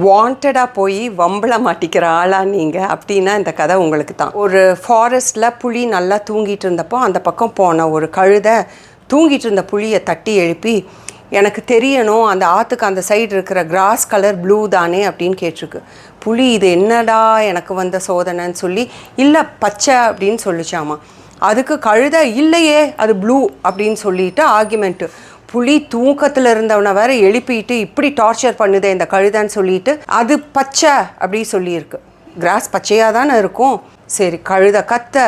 வாண்டடாக போய் வம்பள மாட்டிக்கிற ஆளா நீங்கள் அப்படின்னா இந்த கதை உங்களுக்கு தான். ஒரு ஃபாரஸ்ட்டில் புலி நல்லா தூங்கிட்டு இருந்தப்போ அந்த பக்கம் போன ஒரு கழுதை தூங்கிட்டு இருந்த புலியை தட்டி எழுப்பி, எனக்கு தெரியணும் அந்த ஆற்றுக்கு அந்த சைடு இருக்கிற கிராஸ் கலர் ப்ளூ தானே அப்படின்னு கேட்டிருக்கு. புலி இது என்னடா எனக்கு வந்த சோதனைன்னு சொல்லி, இல்லை பச்சை அப்படின்னு சொல்லிச்சாமா. அதுக்கு கழுதை இல்லையே அது ப்ளூ அப்படின்னு சொல்லிட்டு ஆர்குமெண்ட்டு. புலி தூக்கத்தில் இருந்தவனை வேற எழுப்பிட்டு இப்படி டார்ச்சர் பண்ணுதே இந்த கழுதைன்னு சொல்லிட்டு அது பச்சை அப்படி சொல்லியிருக்கு. கிராஸ் பச்சையாக தானே இருக்கும். சரி, கழுதை கத்த,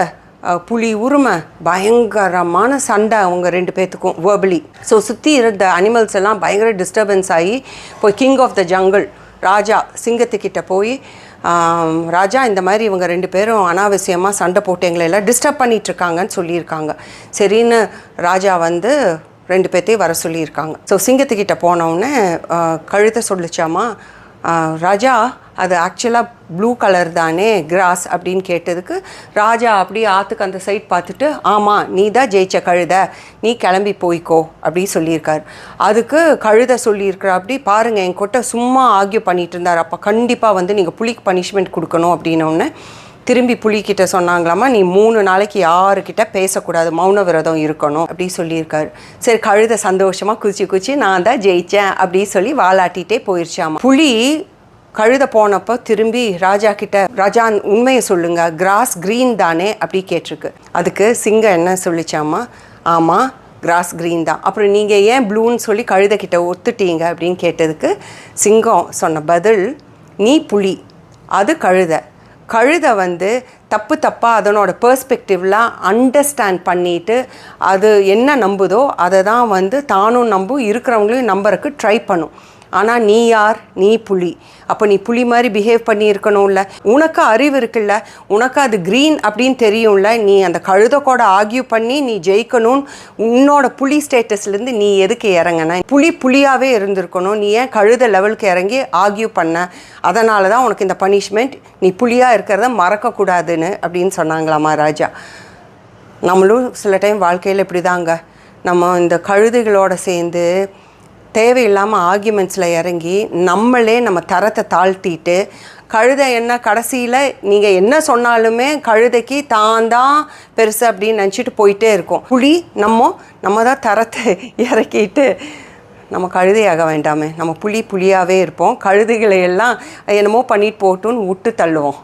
புலி உரிமை, பயங்கரமான சண்டை அவங்க ரெண்டு பேர்த்துக்கும் வேர்பலி. ஸோ சுற்றி இருந்த அனிமல்ஸ் எல்லாம் பயங்கர டிஸ்டர்பன்ஸ் ஆகி போய் கிங் ஆஃப் த ஜங்கிள் ராஜா சிங்கத்துக்கிட்ட போய், ராஜா இந்த மாதிரி இவங்க ரெண்டு பேரும் அனாவசியமாக சண்டை போட்டு எங்களை எல்லாம் டிஸ்டர்ப் பண்ணிகிட்ருக்காங்கன்னு சொல்லியிருக்காங்க. சரின்னு ராஜா வந்து ரெண்டு பேர்த்தையும் வர சொல்லியிருக்காங்க. ஸோ சிங்கத்துக்கிட்ட போனவுடனே கழுத்தை சொல்லிச்சாமா, ராஜா அது ஆக்சுவலாக ப்ளூ கலர் தானே கிராஸ் அப்படின்னு கேட்டதுக்கு ராஜா அப்படியே ஆற்றுக்கு அந்த சைட் பார்த்துட்டு, ஆமாம் நீ தான் ஜெயிச்ச கழுதை, நீ கிளம்பி போய்க்கோ அப்படி சொல்லியிருக்கார். அதுக்கு கழுதை சொல்லியிருக்கிற, அப்படி பாருங்கள் என் கிட்ட சும்மா ஆர்கியூ பண்ணிகிட்டு இருந்தார், அப்போ கண்டிப்பாக வந்து நீங்கள் புலிக்கு பனிஷ்மெண்ட் கொடுக்கணும் அப்படின்னோடனே திரும்பி புலிக்கிட்ட சொன்னாங்களாமா, நீ 3 நாளைக்கு யாருக்கிட்ட பேசக்கூடாது, மௌன விரதம் இருக்கணும் அப்படி சொல்லியிருக்காரு. சரி, கழுதை சந்தோஷமாக குச்சி நான் தான் ஜெயித்தேன் அப்படி சொல்லி வாலாட்டிகிட்டே போயிடுச்சாமா. புலி கழுதை போனப்போ திரும்பி ராஜா கிட்ட, ராஜா உண்மையை சொல்லுங்க, கிராஸ் க்ரீன் தானே அப்படி கேட்டிருக்கு. அதுக்கு சிங்கம் என்ன சொல்லிச்சாமா, ஆமாம் கிராஸ் க்ரீன் தான், அப்புறம் நீங்கள் ஏன் ப்ளூன்னு சொல்லி கழுதைக்கிட்ட ஒத்துட்டீங்க அப்படின்னு கேட்டதுக்கு சிங்கம் சொன்ன பதில், நீ புலி, அது கழுதை வந்து தப்பாக அதனோட பெர்ஸ்பெக்டிவ்லாம் அண்டர்ஸ்டாண்ட் பண்ணிவிட்டு அது என்ன நம்புதோ அதை தான் வந்து தானும் இருக்கிறவங்களையும் நம்புறதுக்கு ட்ரை பண்ணும். ஆனால் நீ யார், நீ புலி, அப்போ நீ புலி மாதிரி பிஹேவ் பண்ணியிருக்கணும்ல, உனக்கு அறிவு இருக்குல்ல, உனக்கு அது க்ரீன் அப்படின்னு தெரியும்ல, நீ அந்த கழுதை ஆர்கியூ பண்ணி நீ ஜெயிக்கணும், உன்னோட புலி ஸ்டேட்டஸ்லேருந்து நீ எதுக்கு இறங்கின, புலியாகவே இருந்திருக்கணும், நீ ஏன் கழுதை லெவலுக்கு இறங்கி ஆர்கியூ பண்ண, அதனால தான் உனக்கு இந்த பனிஷ்மெண்ட், நீ புலியாக இருக்கிறத மறக்கக்கூடாதுன்னு அப்படின்னு சொன்னாங்களாமா ராஜா. நம்மளும் சில டைம் வாழ்க்கையில் இப்படி தாங்க, நம்ம இந்த கழுதைகளோட சேர்ந்து தேவையில்லாமல் ஆர்கியூமெண்ட்ஸில் இறங்கி நம்மளே நம்ம தரத்தை தாழ்த்திட்டு, கழுதை என்ன கடைசியில் நீங்கள் என்ன சொன்னாலுமே கழுதைக்கு தான் பெருசு அப்படின்னு நினச்சிட்டு போயிட்டே இருக்கோம். புலி நம்ம தான் தரத்தை இறக்கிட்டு நம்ம கழுதையாக வேண்டாமே, நம்ம புலியாகவே இருப்போம், கழுதைகளை எல்லாம் என்னமோ பண்ணிட்டு போட்டுன்னு விட்டு தள்ளுவோம்.